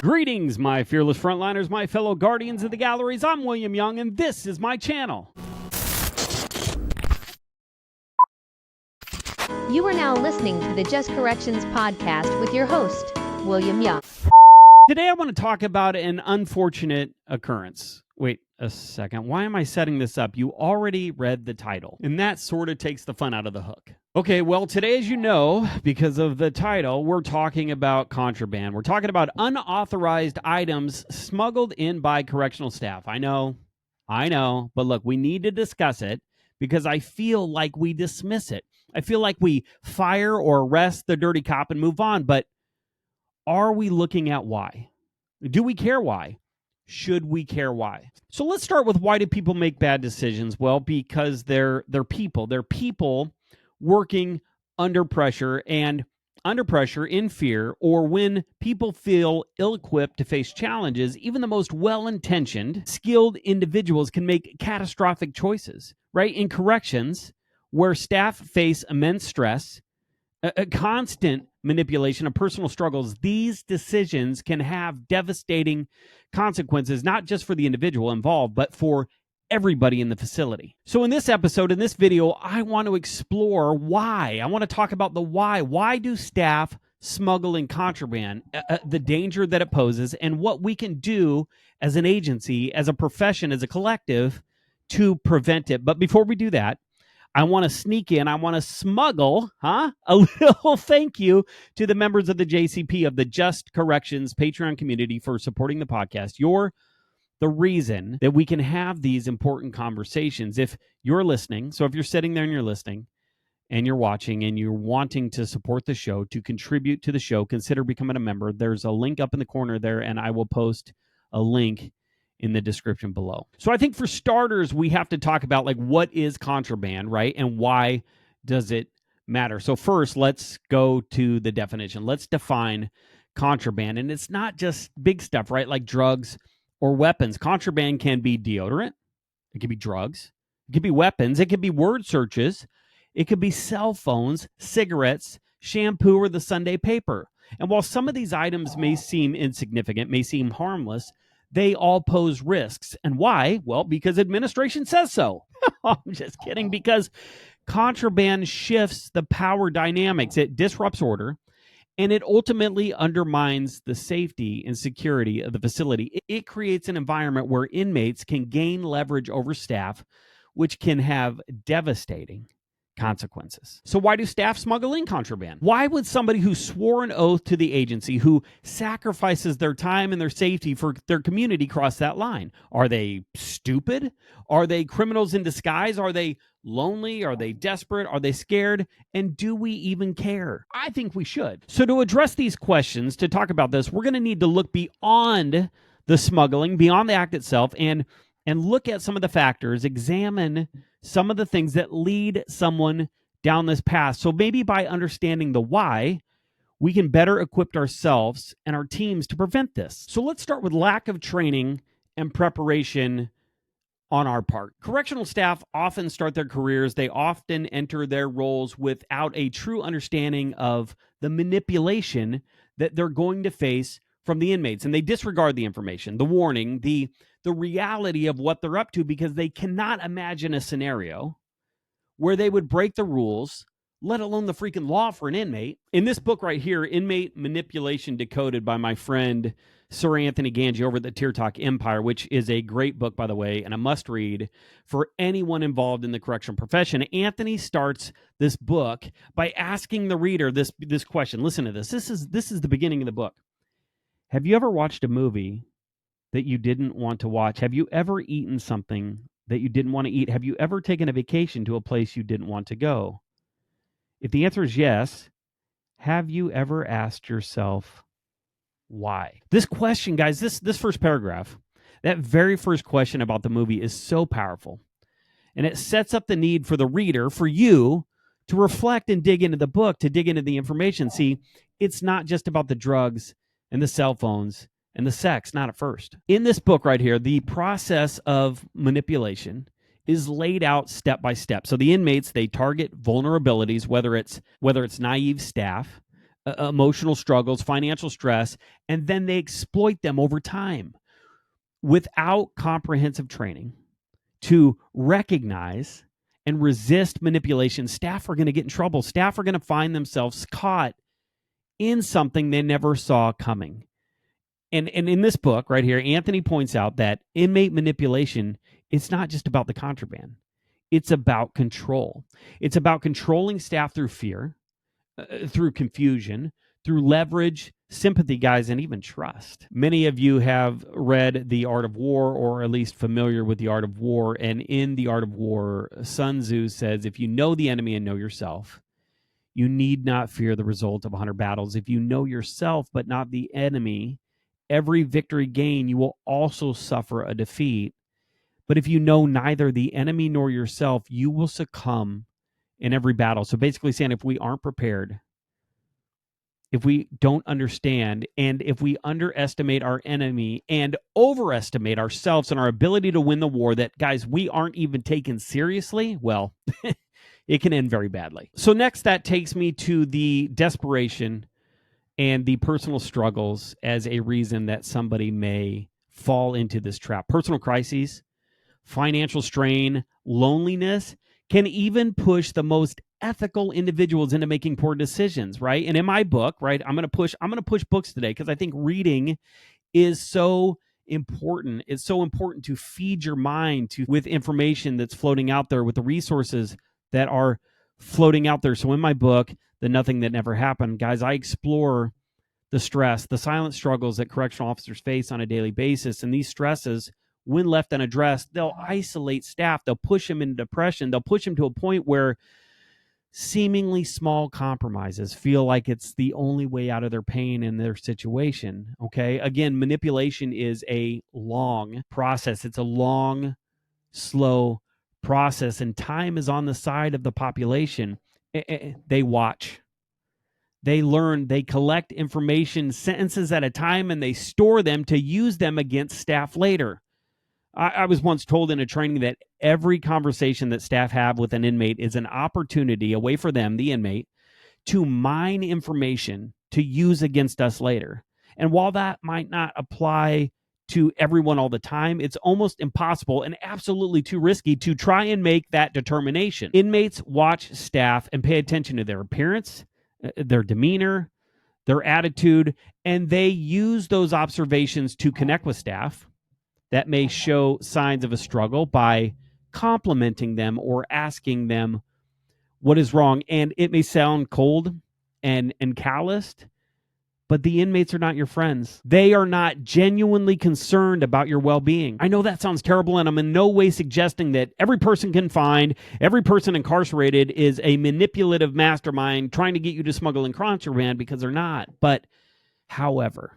Greetings, my fearless frontliners, my fellow guardians of the galleries. I'm William Young, and this is my channel. You are now listening to the Just Corrections podcast with your host, William Young. Today I want to talk about an unfortunate occurrence. Wait a second. Why am I setting this up? You already read the title, and that sort of takes the fun out of the hook. Okay, well, today, as you know, because of the title, we're talking about contraband. We're talking about unauthorized items smuggled in by correctional staff. I know, but look, we need to discuss it because I feel like we dismiss it. I feel like we fire or arrest the dirty cop and move on, but are we looking at why? Do we care why? Should we care why? So let's start with, why do people make bad decisions? Well, because they're people. They're people working under pressure, and under pressure, in fear, or when people feel ill-equipped to face challenges. Even the most well-intentioned, skilled individuals can make catastrophic choices, right? In corrections, where staff face immense stress, a constant manipulation of personal struggles, these decisions can have devastating consequences, not just for the individual involved, but for everybody in the facility. So in this episode, in this video, I want to explore why. I want to talk about the why. Why do staff smuggle in contraband, the danger that it poses, and what we can do as an agency, as a profession, as a collective to prevent it. But before we do that, I want to sneak in, I want to smuggle, a little thank you to the members of the JCP, of the Just Corrections Patreon community, for supporting the podcast. You're the reason that we can have these important conversations. If you're listening, so if you're sitting there and you're listening and you're watching and you're wanting to support the show, to contribute to the show, consider becoming a member. There's a link up in the corner there, and I will post a link in the description below. So I think for starters, we have to talk about, like, what is contraband, right? And why does it matter? So first, let's go to the definition. Let's define contraband. And it's not just big stuff, right? Like drugs or weapons. Contraband can be deodorant. It can be drugs. It can be weapons. It can be word searches. It could be cell phones, cigarettes, shampoo, or the Sunday paper. And while some of these items may seem insignificant, may seem harmless, they all pose risks. And why? Well, because administration says so. I'm just kidding. Because contraband shifts the power dynamics. It disrupts order, and it ultimately undermines the safety and security of the facility. It creates an environment where inmates can gain leverage over staff, which can have devastating consequences. So why do staff smuggle in contraband? Why would somebody who swore an oath to the agency, who sacrifices their time and their safety for their community, cross that line? Are they stupid? Are they criminals in disguise? Are they lonely? Are they desperate? Are they scared? And do we even care? I think we should. So to address these questions, to talk about this, we're going to need to look beyond the smuggling, beyond the act itself, and look at some of the factors, examine some of the things that lead someone down this path. So maybe by understanding the why, we can better equip ourselves and our teams to prevent this. So let's start with lack of training and preparation on our part. Correctional staff often start their careers, they often enter their roles without a true understanding of the manipulation that they're going to face from the inmates. And they disregard the information, the warning, the reality of what they're up to, because they cannot imagine a scenario where they would break the rules, let alone the freaking law, for an inmate. In this book right here, Inmate Manipulation Decoded, by my friend Sir Anthony Ganji over at the Tear Talk Empire, which is a great book, by the way, and a must read for anyone involved in the correctional profession. Anthony starts this book by asking the reader this question. Listen to this. This is the beginning of the book. Have you ever watched a movie that you didn't want to watch? Have you ever eaten something that you didn't want to eat? Have you ever taken a vacation to a place you didn't want to go? If the answer is yes, have you ever asked yourself why? This question, guys, this first paragraph, that very first question about the movie, is so powerful. And it sets up the need for the reader, for you, to reflect and dig into the book, to dig into the information. See, it's not just about the drugs and the cell phones and the sex, not at first. In this book right here, the process of manipulation is laid out step by step. So the inmates, they target vulnerabilities, whether it's naive staff, emotional struggles, financial stress, and then they exploit them over time without comprehensive training to recognize and resist manipulation. Staff are going to get in trouble. Staff are going to find themselves caught in something they never saw coming. And in this book right here, Anthony points out that inmate manipulation, it's not just about the contraband. It's about control. It's about controlling staff through fear, through confusion, through leverage, sympathy, guys, and even trust. Many of you have read The Art of War, or at least familiar with The Art of War. And in The Art of War, Sun Tzu says, if you know the enemy and know yourself, you need not fear the result of 100 battles. If you know yourself but not the enemy, every victory gained, you will also suffer a defeat. But if you know neither the enemy nor yourself, you will succumb in every battle. So basically saying, if we aren't prepared, if we don't understand, and if we underestimate our enemy and overestimate ourselves and our ability to win the war, that, guys, we aren't even taken seriously, well, it can end very badly. So next, that takes me to the desperation and the personal struggles as a reason that somebody may fall into this trap. Personal crises, financial strain, loneliness can even push the most ethical individuals into making poor decisions, right? And in my book, right, I'm going to push books today because I think reading is so important. It's so important to feed your mind with information that's floating out there, with the resources that are floating out there. So in my book, The Nothing That Never Happened, guys, I explore the stress, the silent struggles that correctional officers face on a daily basis. And these stresses, when left unaddressed, they'll isolate staff. They'll push them into depression. They'll push them to a point where seemingly small compromises feel like it's the only way out of their pain and their situation. Okay. Again, manipulation is a long process. It's a long, slow process, and time is on the side of the population. They watch. They learn, they collect information sentences at a time, and they store them to use them against staff later. I was once told in a training that every conversation that staff have with an inmate is an opportunity, a way for them, the inmate, to mine information to use against us later. And while that might not apply to everyone all the time, it's almost impossible and absolutely too risky to try and make that determination. Inmates watch staff and pay attention to their appearance, their demeanor, their attitude, and they use those observations to connect with staff that may show signs of a struggle by complimenting them or asking them what is wrong. And it may sound cold and calloused, but the inmates are not your friends. They are not genuinely concerned about your well-being. I know that sounds terrible, and I'm in no way suggesting that every person confined, every person incarcerated is a manipulative mastermind trying to get you to smuggle in contraband, because they're not. But however,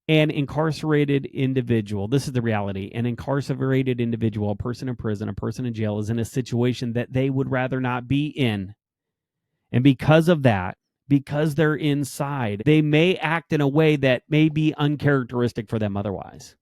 an incarcerated individual, this is the reality, an incarcerated individual, a person in prison, a person in jail, is in a situation that they would rather not be in. And because of that, because they're inside, they may act in a way that may be uncharacteristic for them otherwise.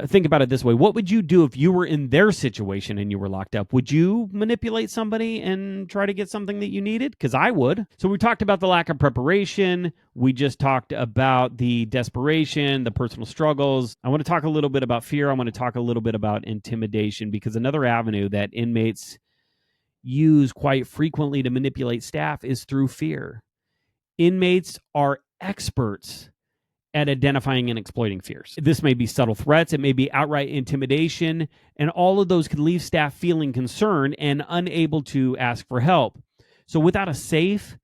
Think about it this way. What would you do if you were in their situation and you were locked up? Would you manipulate somebody and try to get something that you needed? Because I would. So we talked about the lack of preparation. We just talked about the desperation, the personal struggles. I want to talk a little bit about fear. I want to talk a little bit about intimidation, because another avenue that inmates use quite frequently to manipulate staff is through fear. Inmates are experts at identifying and exploiting fears. This may be subtle threats, it may be outright intimidation, and all of those can leave staff feeling concerned and unable to ask for help. So without a safe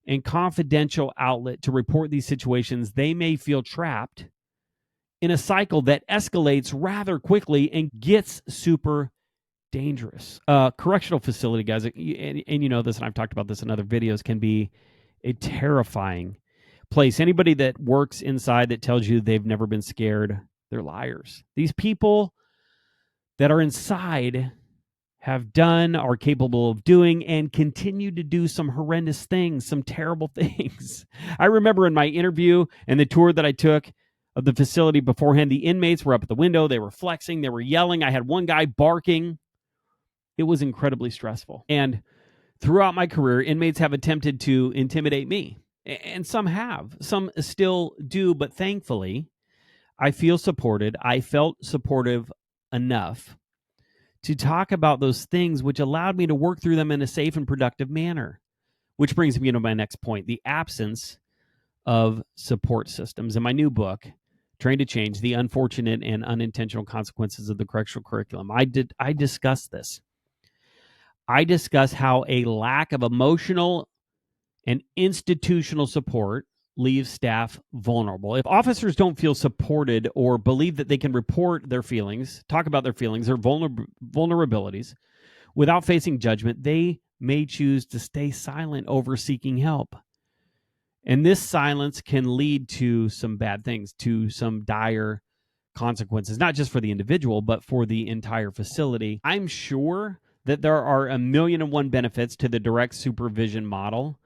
and confidential outlet to report these situations, they may feel trapped in a cycle that escalates rather quickly and gets super dangerous. Correctional facility, guys, and you know this, and I've talked about this in other videos, can be a terrifying place. Anybody that works inside that tells you they've never been scared, they're liars. These people that are inside have done, are capable of doing, and continue to do some horrendous things, some terrible things. I remember in my interview and the tour that I took of the facility beforehand, the inmates were up at the window, they were flexing, they were yelling. I had one guy barking. It was incredibly stressful. And Throughout my career, inmates have attempted to intimidate me, and some have. Some still do, but thankfully, I feel supported. I felt supportive enough to talk about those things, which allowed me to work through them in a safe and productive manner. Which brings me to my next point, the absence of support systems. In my new book, Train to Change, The Unfortunate and Unintentional Consequences of the Correctional Curriculum, I discuss this. I discuss how a lack of emotional and institutional support leaves staff vulnerable. If officers don't feel supported or believe that they can report their feelings, talk about their feelings or vulnerabilities without facing judgment, they may choose to stay silent over seeking help. And this silence can lead to some bad things, to some dire consequences, not just for the individual, but for the entire facility. I'm sure that there are 1,000,001 benefits to the direct supervision model,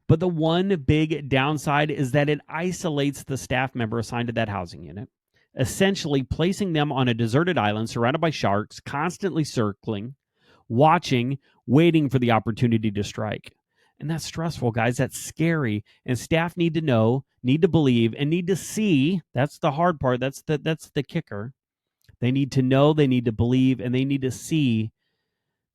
but the one big downside is that it isolates the staff member assigned to that housing unit, essentially placing them on a deserted island surrounded by sharks, constantly circling, watching, waiting for the opportunity to strike. And that's stressful, guys. That's scary. And staff need to know, need to believe, and need to see. That's the hard part. That's the kicker. They need to know, they need to believe, and they need to see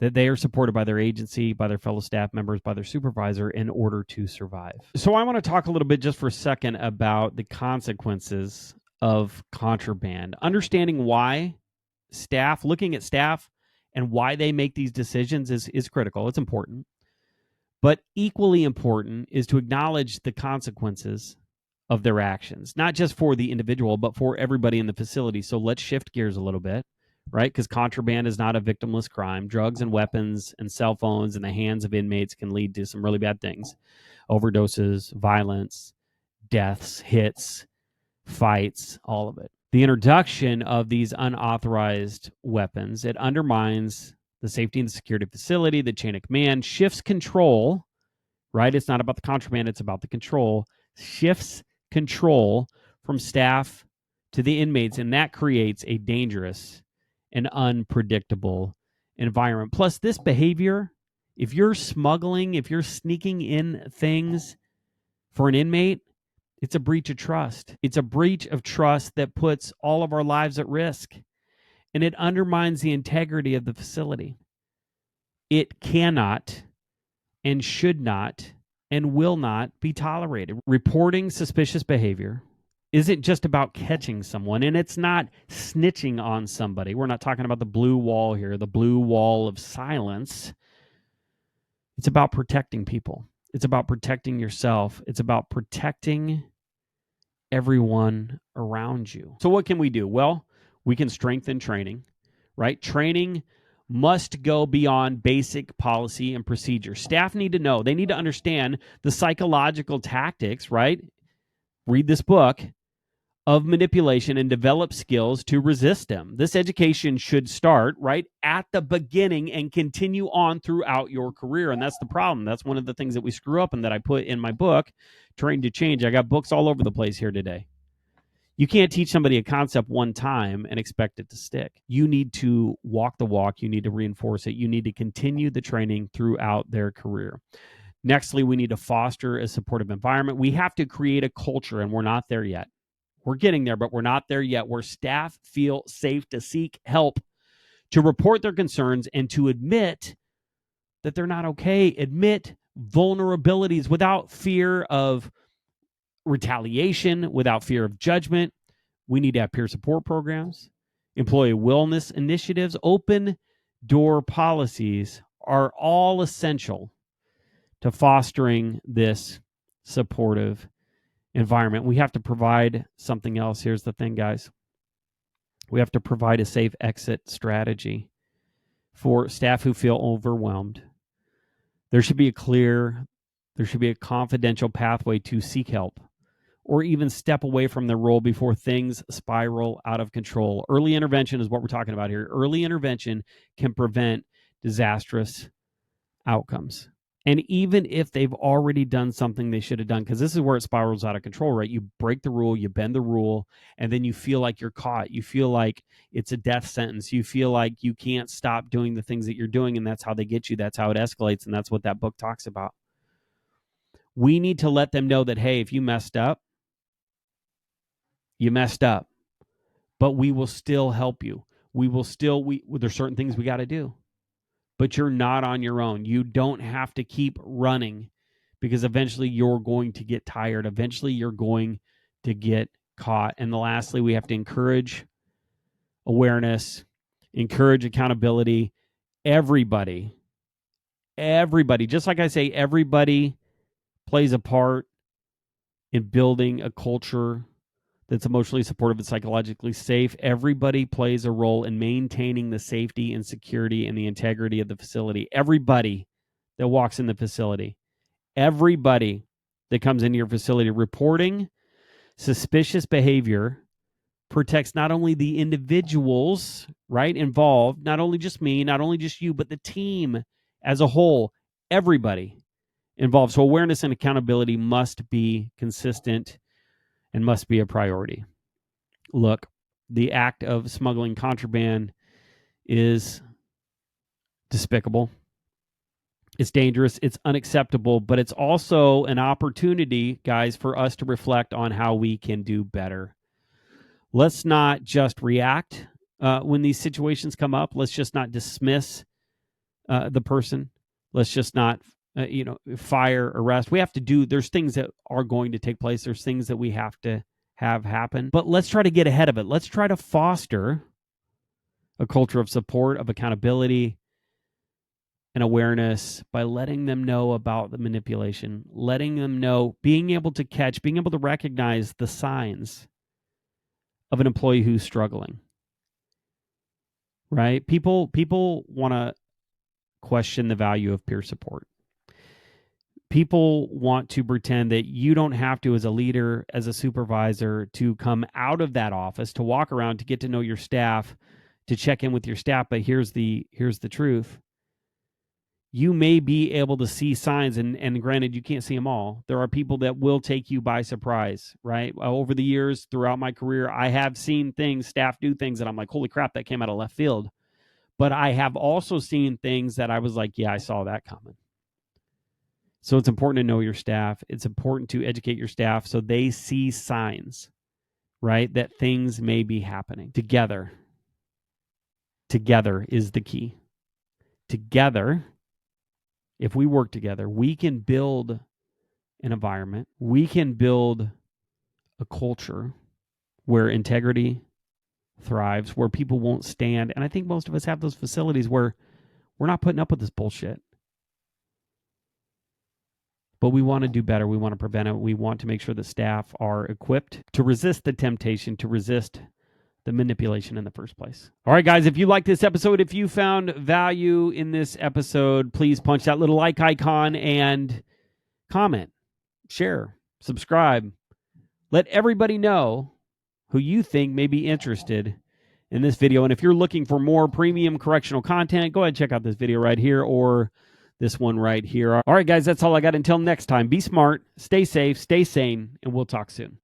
that they are supported by their agency, by their fellow staff members, by their supervisor in order to survive. So I want to talk a little bit just for a second about the consequences of contraband. Understanding why staff, looking at staff and why they make these decisions is critical. It's important. But equally important is to acknowledge the consequences of their actions, not just for the individual, but for everybody in the facility. So let's shift gears a little bit, right? Because contraband is not a victimless crime. Drugs and weapons and cell phones in the hands of inmates can lead to some really bad things: overdoses, violence, deaths, hits, fights, all of it. The introduction of these unauthorized weapons, it undermines the safety and the security of the facility, the chain of command, shifts control, right? It's not about the contraband, it's about the control, shifts control from staff to the inmates, and that creates a dangerous and unpredictable environment. Plus, this behavior, if you're smuggling, if you're sneaking in things for an inmate, it's a breach of trust. It's a breach of trust that puts all of our lives at risk, and it undermines the integrity of the facility. It cannot and should not and will not be tolerated. Reporting suspicious behavior isn't just about catching someone, and it's not snitching on somebody. We're not talking about the blue wall here, the blue wall of silence. It's about protecting people. It's about protecting yourself. It's about protecting everyone around you. So what can we do? Well, we can strengthen training, right? Training must go beyond basic policy and procedure. Staff need to know, they need to understand the psychological tactics, right? Read this book, of manipulation and develop skills to resist them. This education should start right at the beginning and continue on throughout your career. And that's the problem. That's one of the things that we screw up and that I put in my book, Train to Change. I got books all over the place here today. You can't teach somebody a concept one time and expect it to stick. You need to walk the walk. You need to reinforce it. You need to continue the training throughout their career. Nextly, we need to foster a supportive environment. We have to create a culture, and we're not there yet. We're getting there, but we're not there yet, where staff feel safe to seek help, to report their concerns, and to admit that they're not okay. Admit vulnerabilities without fear of retaliation, without fear of judgment. We need to have peer support programs, employee wellness initiatives, open door policies are all essential to fostering this supportive environment. We have to provide something else. Here's the thing, guys. We have to provide a safe exit strategy for staff who feel overwhelmed. There should be a confidential pathway to seek help or even step away from their role before things spiral out of control. Early intervention is what we're talking about here. Early intervention can prevent disastrous outcomes. And even if they've already done something they should have done, because this is where it spirals out of control, right? You break the rule, you bend the rule, and then you feel like you're caught. You feel like it's a death sentence. You feel like you can't stop doing the things that you're doing, and that's how they get you. That's how it escalates, and that's what that book talks about. We need to let them know that, hey, if you messed up, you messed up, but we will still help you. There's certain things we got to do, but you're not on your own. You don't have to keep running, because eventually you're going to get tired. Eventually you're going to get caught. And lastly, we have to encourage awareness, encourage accountability. Everybody, just like I say, everybody plays a part in building a culture that's emotionally supportive and psychologically safe. Everybody plays a role in maintaining the safety and security and the integrity of the facility. Everybody that walks in the facility, everybody that comes into your facility, reporting suspicious behavior protects not only the individuals, right, involved, not only just me, not only just you, but the team as a whole, everybody involved. So awareness and accountability must be consistent and must be a priority. Look, the act of smuggling contraband is despicable. It's dangerous. It's unacceptable, but it's also an opportunity, guys, for us to reflect on how we can do better. Let's not just react when these situations come up. Let's just not dismiss the person. Let's just not, fire, arrest. We have to do, there's things that are going to take place. There's things that we have to have happen, but let's try to get ahead of it. Let's try to foster a culture of support, of accountability, and awareness by letting them know about the manipulation, letting them know, being able to catch, being able to recognize the signs of an employee who's struggling. Right? People want to question the value of peer support. People want to pretend that you don't have to, as a leader, as a supervisor, to come out of that office, to walk around, to get to know your staff, to check in with your staff. But here's the truth. You may be able to see signs, and granted, you can't see them all. There are people that will take you by surprise, right? Over the years, throughout my career, I have seen things, staff do things that I'm like, holy crap, that came out of left field. But I have also seen things that I was like, yeah, I saw that coming. So it's important to know your staff. It's important to educate your staff so they see signs, right, that things may be happening. Together is the key. Together, if we work together, we can build an environment. We can build a culture where integrity thrives, where people won't stand. And I think most of us have those facilities where we're not putting up with this bullshit. But we want to do better. We want to prevent it. We want to make sure the staff are equipped to resist the temptation, to resist the manipulation in the first place. All right, guys, if you like this episode, if you found value in this episode, please punch that little like icon and comment, share, subscribe. Let everybody know who you think may be interested in this video. And if you're looking for more premium correctional content, go ahead and check out this video right here or this one right here. All right, guys, that's all I got. Until next time, be smart, stay safe, stay sane, and we'll talk soon.